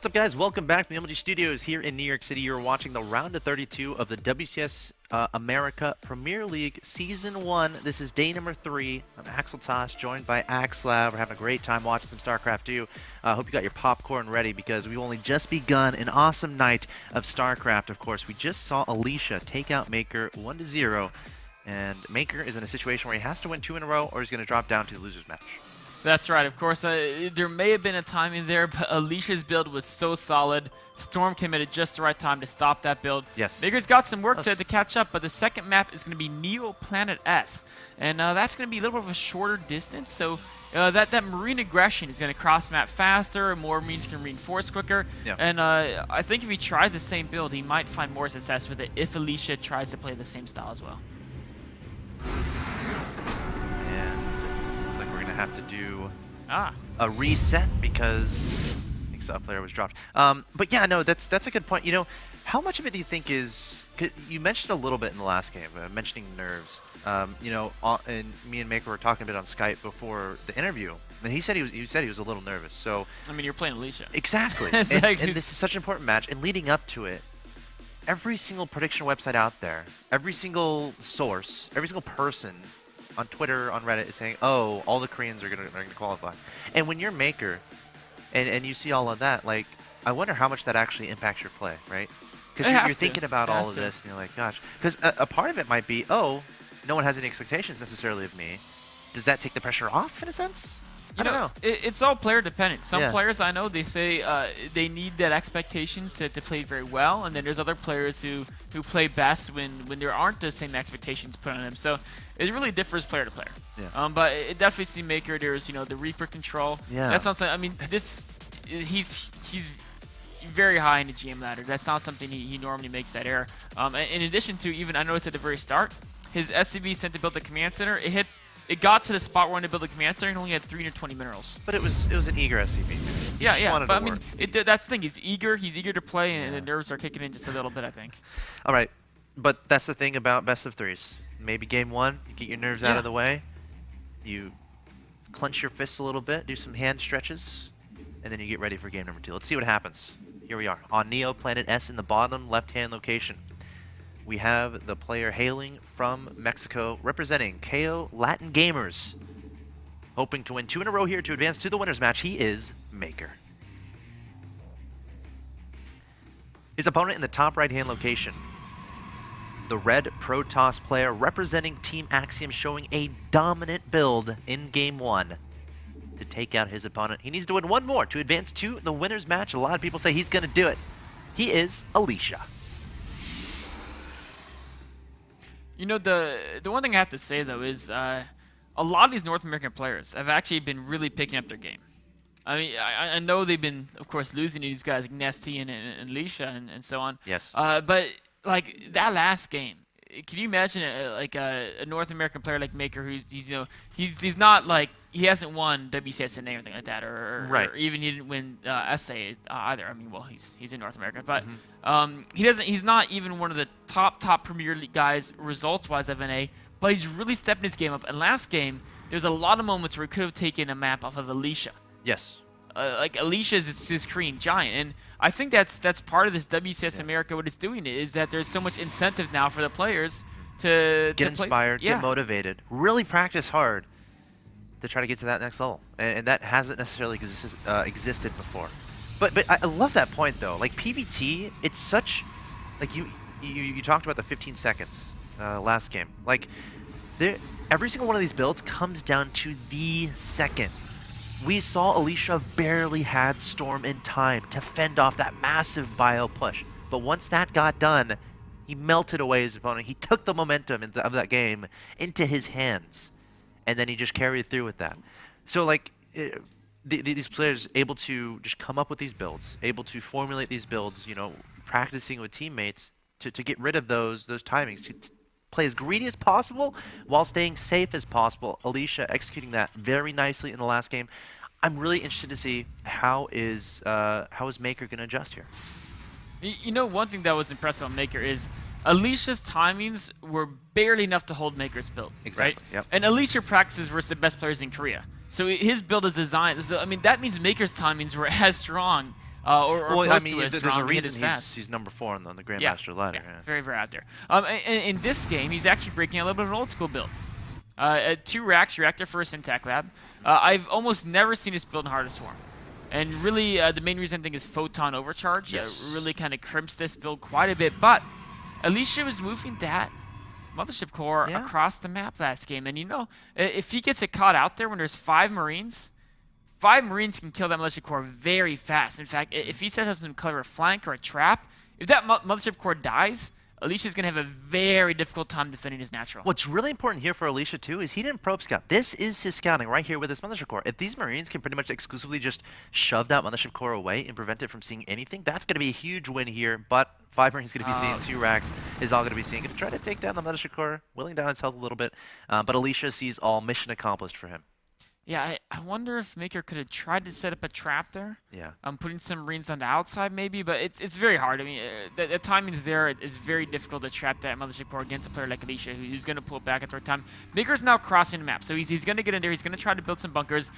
What's up, guys? Welcome back to the MLG Studios here in New York City. You're watching the round of 32 of the WCS America Premier League Season 1. This is day number 3. I'm Axel Tosh, joined by Axlab. We're having a great time watching some StarCraft 2. I hope you got your popcorn ready because we've only just begun an awesome night of StarCraft. Of course, we just saw Alicia take out Maker 1-0, and Maker is in a situation where he has to win 2 in a row or he's going to drop down to the loser's match. That's right. Of course, there may have been a timing there, but Alicia's build was so solid. Storm came in at just the right time to stop that build. Yes. Maker's got some work to catch up, but the second map is going to be Neo Planet S, and that's going to be a little bit of a shorter distance. So that marine aggression is going to cross map faster, more marines can reinforce quicker. Yeah. And I think if he tries the same build, he might find more success with it if Alicia tries to play the same style as well. Have to do a reset because I think a player was dropped. But yeah, no, that's a good point. You know, how much of it do you think is? Cause you mentioned a little bit in the last game, mentioning nerves. You know, and me and Maker were talking a bit on Skype before the interview, and he said he was a little nervous. So I mean, you're playing Alicia. Exactly. and this is such an important match, and leading up to it, every single prediction website out there, every single source, every single person on Twitter, on Reddit, is saying, "Oh, all the Koreans are gonna qualify." And when you're Maker, and you see all of that, like, I wonder how much that actually impacts your play, right? Because you're thinking about all of this, and you're like, "Gosh," because a part of it might be, "Oh, no one has any expectations necessarily of me." Does that take the pressure off in a sense? I don't know. It's all player dependent. Some players I know, they say they need that expectations to play very well, and then there's other players who play best when there aren't the same expectations put on them. So it really differs player to player. Yeah. But it definitely see Maker. There's the Reaper control. Yeah. That's not something. I mean, he's very high in the GM ladder. That's not something he normally makes that error. In addition to, even I noticed at the very start, his SCV sent to build the command center. It got to the spot where I wanted to build a command center and only had 320 minerals. But it was an eager SCV. Yeah. But I mean, that's the thing. He's eager to play, and the nerves are kicking in just a little bit, I think. All right, but that's the thing about best of threes. Maybe game 1, you get your nerves out of the way, you clench your fists a little bit, do some hand stretches, and then you get ready for game number 2. Let's see what happens. Here we are on Neo Planet S in the bottom left-hand location. We have the player hailing from Mexico, representing KO Latin Gamers. Hoping to win 2 in a row here to advance to the winner's match. He is Maker. His opponent in the top right-hand location, the red Protoss player representing Team Axiom, showing a dominant build in game 1 to take out his opponent. He needs to win 1 more to advance to the winner's match. A lot of people say he's going to do it. He is Alicia. You know, the one thing I have to say, though, is a lot of these North American players have actually been really picking up their game. I mean, I know they've been, of course, losing to these guys like Nesty and Alicia and so on. Yes. But, like, that last game, can you imagine a North American player like Maker he's not like, he hasn't won WCSN or anything like that, or even he didn't win SA either. I mean, well, he's in North America, but he's not even one of the top Premier League guys results-wise of NA, but he's really stepping his game up. And last game, there's a lot of moments where he could have taken a map off of Alicia. Yes. Like Alicia is this Korean giant, and I think that's part of this WCS America. What it's doing is that there's so much incentive now for the players to get inspired, get motivated, really practice hard to try to get to that next level, and that hasn't necessarily existed before. But I love that point though. Like PvT, it's such, like you talked about the 15 seconds last game. Like every single one of these builds comes down to the second. We saw Alicia barely had Storm in time to fend off that massive bio push. But once that got done, he melted away his opponent. He took the momentum of that game into his hands. And then he just carried through with that. So, like, these players able to just come up with these builds, able to formulate these builds, you know, practicing with teammates to get rid of those timings, to play as greedy as possible while staying safe as possible. Alicia executing that very nicely in the last game. I'm really interested to see how is Maker going to adjust here. You know, one thing that was impressive on Maker is Alicia's timings were barely enough to hold Maker's build. Exactly. Right? Yep. And Alicia practices versus the best players in Korea. So his build is designed. So, I mean, that means Maker's timings were as strong or Well, close I mean, to as there's strong. a Hit reason as fast. he's number 4 on the Yeah, Grandmaster ladder. yeah, Yeah. very, very out there. In this game, he's actually breaking a little bit of an old school build. 2 racks, reactor first and tech lab. I've almost never seen this build in Heart of Swarm. And really, the main reason I think is Photon Overcharge. Yes. Really kind of crimps this build quite a bit. But Alicia was moving that Mothership Core across the map last game. And you know, if he gets it caught out there when there's 5 Marines, 5 Marines can kill that Mothership Core very fast. In fact, if he sets up some clever flank or a trap, if that Mothership Core dies, Alicia's going to have a very difficult time defending his natural. What's really important here for Alicia, too, is he didn't probe scout. This is his scouting right here with his Mothership Core. If these Marines can pretty much exclusively just shove that Mothership Core away and prevent it from seeing anything, that's going to be a huge win here. But 5 Marines going to be seeing 2 racks is all going to be seeing. Going to try to take down the Mothership Core, willing down his health a little bit. But Alicia sees all mission accomplished for him. Yeah, I wonder if Maker could have tried to set up a trap there. Yeah. Putting some Marines on the outside maybe, but it's very hard. I mean, the timing's there. It's very difficult to trap that Mothership Core against a player like Alicia, who's going to pull it back at the right time. Maker's now crossing the map, so he's going to get in there. He's going to try to build some bunkers.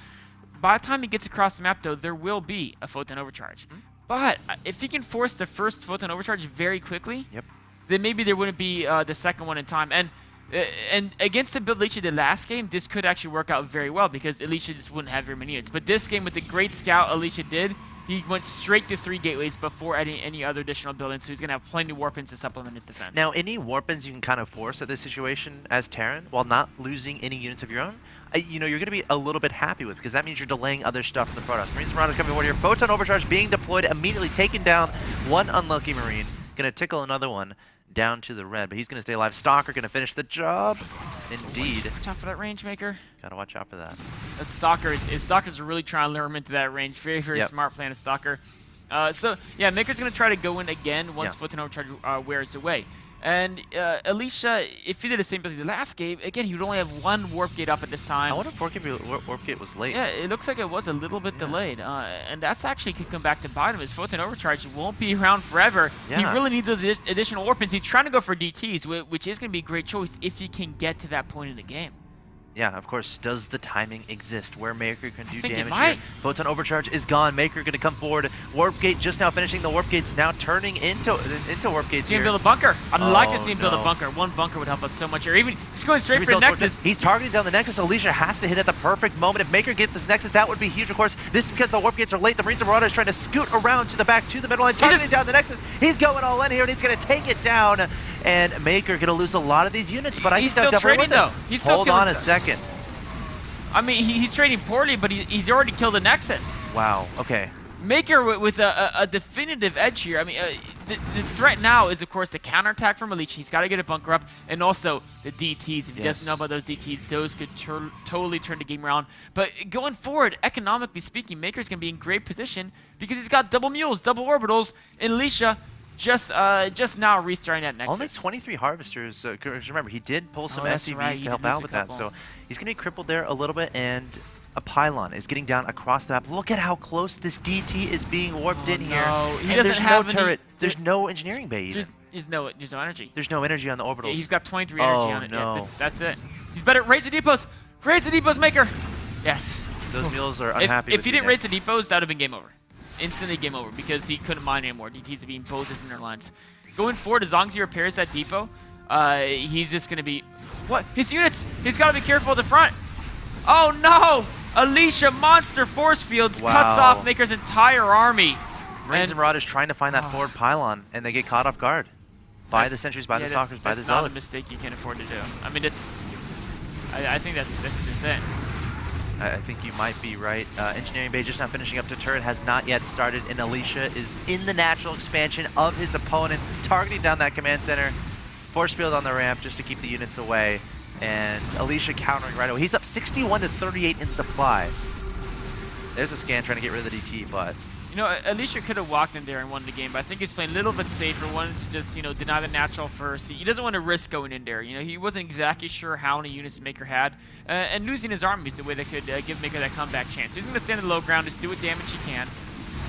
By the time he gets across the map, though, there will be a Photon Overcharge. But if he can force the first Photon Overcharge very quickly, then maybe there wouldn't be the second one in time. And against the build Alicia did last game, this could actually work out very well because Alicia just wouldn't have very many units. But this game, with the great scout Alicia did, he went straight to 3 gateways before adding any other additional buildings, so he's going to have plenty of warp-ins to supplement his defense. Now, any warp-ins you can kind of force at this situation as Terran, while not losing any units of your own, you know, you're going to be a little bit happy with, because that means you're delaying other stuff in the Protoss. Marines and Marauders coming forward here. Photon Overcharge being deployed, immediately taking down one unlucky Marine. Going to tickle another one down to the red, but he's going to stay alive. Stalker going to finish the job. Indeed. Watch out for that range, Maker. Gotta watch out for that. That Stalker, Stalker's really trying to lure him into that range. Very, very smart plan of Stalker. So, yeah, Maker's going to try to go in again once Photon Overcharge wears away. And Alicia, if he did the same build he did last game, again, he would only have 1 warp gate up at this time. I wonder if warp gate was late. Yeah, it looks like it was a little bit delayed. And that's actually could come back to bite him. His Photon Overcharge won't be around forever. He really needs those additional warp-ins. He's trying to go for DTs, which is going to be a great choice if he can get to that point in the game. Yeah, of course. Does the timing exist where Maker can do think it damage might. here? Photon Overcharge is gone. Maker going to come forward. Warp Gate just now finishing. The Warp Gate's now turning into Warp Gates See him here. build a bunker. I'd like to see him build a bunker. 1 bunker would help out so much here. Even he's going straight for the Nexus. He's targeting down the Nexus. Alicia has to hit at the perfect moment. If Maker gets this Nexus, that would be huge, of course. This is because the Warp Gates are late. The Marines and Marauders trying to scoot around to the back to the middle line, targeting down the Nexus. He's going all in here, and he's going to take it down. And Maker going to lose a lot of these units, but he's still trading, though. He's still Hold on a second. I mean, he's trading poorly, but he's already killed the Nexus. Wow, okay. Maker with a definitive edge here. I mean, the threat now is, of course, the counterattack from Alicia. He's got to get a bunker up, and also the DTs. If he doesn't know about those DTs, those could totally turn the game around. But going forward, economically speaking, Maker's going to be in great position because he's got double mules, double orbitals, and Alicia just now restarting that Nexus. Only 23 Harvesters. Remember, he did pull some SCVs to help out with that, so he's going to be crippled there a little bit, and a pylon is getting down across the map. Look at how close this DT is being warped in here. He doesn't have no turret. There's no engineering bay either. There's no energy. There's no energy on the orbitals. Yeah, he's got 23 energy on it. No. Yeah, that's it. He's better. Raise the depots. Raise the depots, Maker. Yes. Those mules are unhappy If he didn't raise the depots, that would have been game over. Instantly game over because he couldn't mine anymore. DTs are being both his inner lines. Going forward, as long as he repairs that depot, he's just going to be... What? His units! He's got to be careful at the front. Oh, no! Alicia monster force fields cuts off Maker's entire army. Marines and Marauders trying to find that forward pylon, and they get caught off guard. By the sentries, by the stalkers, by the zealots. That's not a mistake you can afford to do. I mean, it's... I think that's just it. I think you might be right. Engineering Bay just now finishing up to turret, has not yet started, and Alicia is in the natural expansion of his opponent, targeting down that command center. Force field on the ramp just to keep the units away, and Alicia countering right away. He's up 61 to 38 in supply. There's a scan trying to get rid of the DT, but... You know, Alicia could have walked in there and won the game, but I think he's playing a little bit safer, wanted to just, deny the natural first. He doesn't want to risk going in there. He wasn't exactly sure how many units Maker had, and losing his army is the way that could give Maker that comeback chance. So he's going to stand in the low ground, just do what damage he can,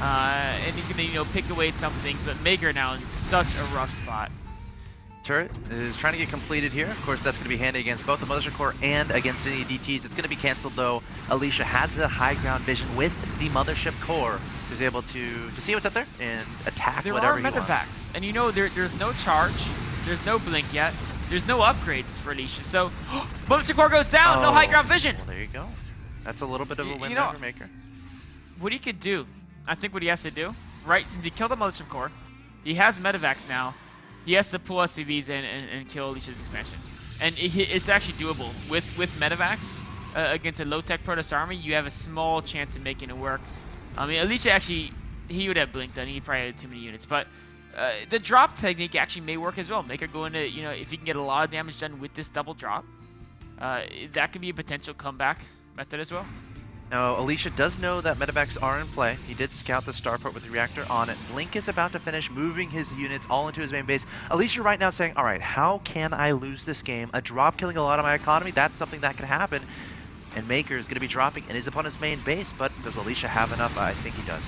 and he's going to, pick away at some things, but Maker now in such a rough spot. Turret is trying to get completed here. Of course, that's going to be handy against both the Mothership Core and against any DTs. It's going to be canceled, though. Alicia has the high ground vision with the Mothership Core. She's able to see what's up there and attack There whatever are he wants. medevacs, and you know there's no charge, there's no blink yet, there's no upgrades for Alicia. So, Militia Core goes down, no high ground vision. Well, there you go. That's a little bit of a win you there know, for Maker. What he could do, I think what he has to do, right, since he killed the Militia Core, he has medevacs now, he has to pull SCVs and kill Alicia's expansion. And it's actually doable. With medevacs against a low-tech Protoss army, you have a small chance of making it work. I mean, Alicia actually, he would have blinked done. He probably had too many units. But the drop technique actually may work as well. Make her go into, you know, if you can get a lot of damage done with this double drop, that could be a potential comeback method as well. Now, Alicia does know that medevacs are in play. He did scout the starport with the reactor on it. Blink is about to finish moving his units all into his main base. Alicia right now saying, all right, how can I lose this game? A drop killing a lot of my economy, that's something that can happen. And Maker is going to be dropping in his opponent's main base, but does Alicia have enough? I think he does.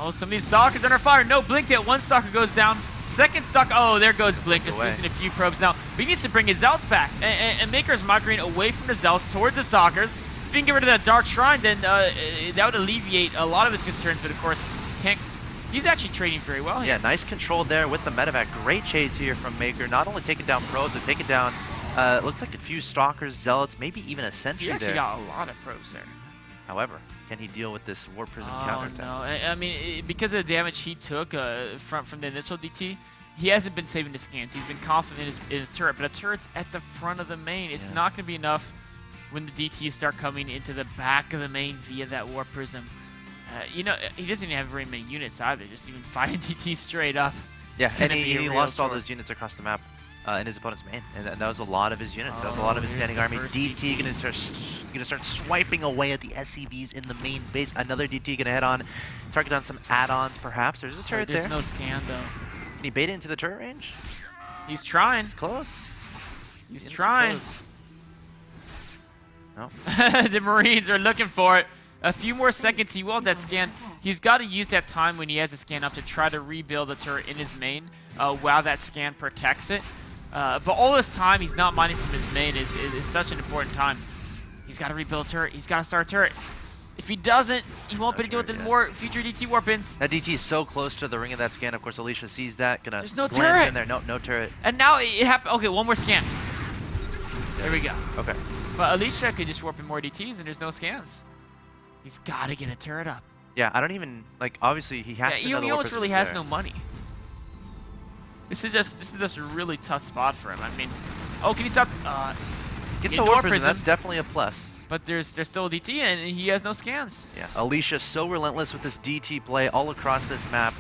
Oh, some of these Stalkers under fire. No, Blink hit. One Stalker goes down. Second Stalker. Oh, there goes Blink. Just losing a few probes now. But he needs to bring his Zealots back. And Maker's migrating away from the Zealots towards the Stalkers. If he can get rid of that Dark Shrine, then that would alleviate a lot of his concerns. But of course, can't. He's actually trading very well here. Yeah, nice control there with the medevac. Great shades here from Maker. Not only taking down probes, but taking down, looks like a few Stalkers, Zealots, maybe even a Sentry He actually there. got a lot of probes there. However, can he deal with this War Prism Oh, counterattack? no. I mean, because of the damage he took from the initial DT, he hasn't been saving the scans. He's been confident in his turret, but a turret's at the front of the main. It's not going to be enough when the DTs start coming into the back of the main via that War Prism. You know, he doesn't even have very many units either, just even fighting DT straight up. Yeah, and he lost all those units across the map in his opponent's main, and that was a lot of his units. That was a lot of his standing army. DT gonna start swiping away at the SCVs in the main base. Another DT gonna head on, target on some add-ons perhaps. There's a turret there. There's no scan though. Can he bait it into the turret range? He's trying. It's close. He's trying. No. The Marines are looking for it. A few more seconds, he will have that scan. He's got to use that time when he has a scan up to try to rebuild the turret in his main while that scan protects it. But all this time, he's not mining from his main is such an important time. He's got to rebuild a turret. He's got to start a turret. If he doesn't, he won't be able to deal with more future DT warp ins. That DT is so close to the ring of that scan. Of course, Alicia sees that. Gonna There's no glance turret. in there. No turret. And now it happened. Okay, one more scan. There we go. Okay. But Alicia could just warp in more DTs and there's no scans. He's got to get a turret up. Yeah, I don't even, like, obviously he has to know the He War almost Prism really is has there. no money. This is just a really tough spot for him. I mean, oh, can he stop? Gets get the War War Prism, Prism. that's definitely a plus. But there's still a DT and he has no scans. Yeah, Alicia so relentless with this DT play all across this map.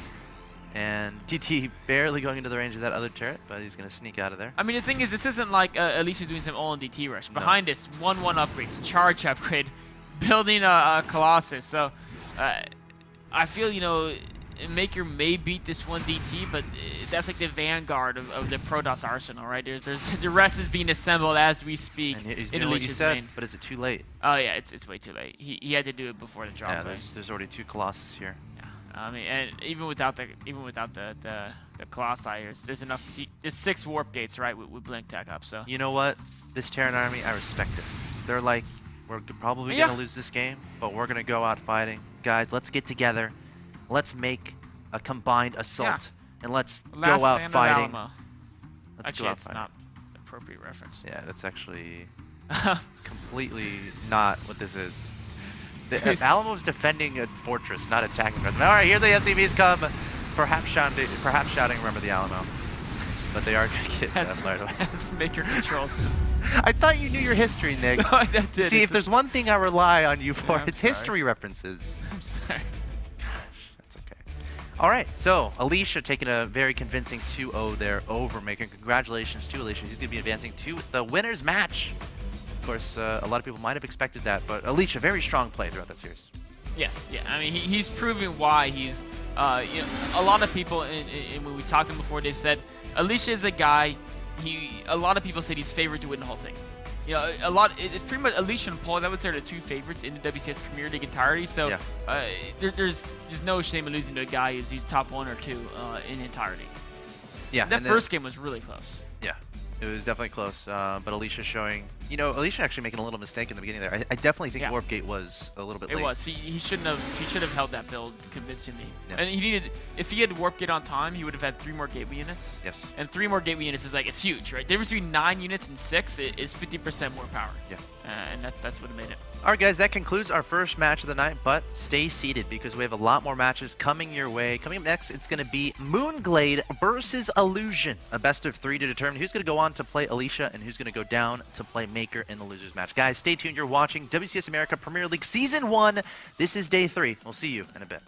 And DT barely going into the range of that other turret, but he's going to sneak out of there. I mean, the thing is, this isn't like Alicia's doing some all-in DT rush. Behind this, 1-1 upgrades, charge upgrade, building a Colossus. So I feel, you know, Maker may beat this one DT, but that's like the vanguard of the Protoss arsenal, right? There's the rest is being assembled as we speak And he's in doing what you Alicia's said, main. but is it too late? Oh yeah, it's way too late. He had to do it before the drop Yeah, play. there's already 2 Colossus here. Yeah, I mean, and even without the Colossi, there's enough. There's 6 warp gates, right, with Blink Tech up. So You know what? This Terran army, I respect it. They're like, we're probably going to lose this game, but we're going to go out fighting. Guys, let's get together. Let's make a combined assault, and let's Last go out Stand of fighting. Alamo. Let's Actually, go out it's fighting. not appropriate reference. Yeah, that's actually completely not what this is. Alamo's defending a fortress, not attacking us. All right, here the SCVs come. Perhaps shouting, remember the Alamo. But they are going to get fired away. As Maker controls. I thought you knew your history, Nick. No, that did. See, if there's one thing I rely on you for, I'm it's sorry. history references. I'm sorry. That's okay. All right, so Alicia taking a very convincing 2-0 there over Maker. Congratulations to Alicia. He's going to be advancing to the winner's match. Of course, a lot of people might have expected that, but Alicia, very strong play throughout that series. Yes, yeah. I mean, he's proving why he's. You know, a lot of people, and when we talked to him before, they said Alicia is a guy. A lot of people said he's favored to win the whole thing. You know, it's pretty much Alicia and Paul. That would say are the 2 favorites in the WCS Premier League entirety. So there's no shame in losing to a guy who's top 1 or 2 in entirety. Yeah, That first game was really close. Yeah, it was definitely close. But Alicia showing You know, Alicia actually making a little mistake in the beginning there. I definitely think Yeah. Warp Gate was a little bit late. It was. He shouldn't have. He should have held that build convincingly. Yeah. And he needed. If he had Warp Gate on time, he would have had 3 more Gateway units. Yes. And 3 more Gateway units is like it's huge, right? The difference between 9 units and 6 is 50% more power. Yeah. And that's what made it. All right, guys, that concludes our first match of the night, but stay seated because we have a lot more matches coming your way. Coming up next, it's going to be Moonglade versus Illusion, a best of 3 to determine who's going to go on to play Alicia and who's going to go down to play Maker in the losers match. Guys, stay tuned. You're watching WCS America Premier League Season 1. This is Day 3. We'll see you in a bit.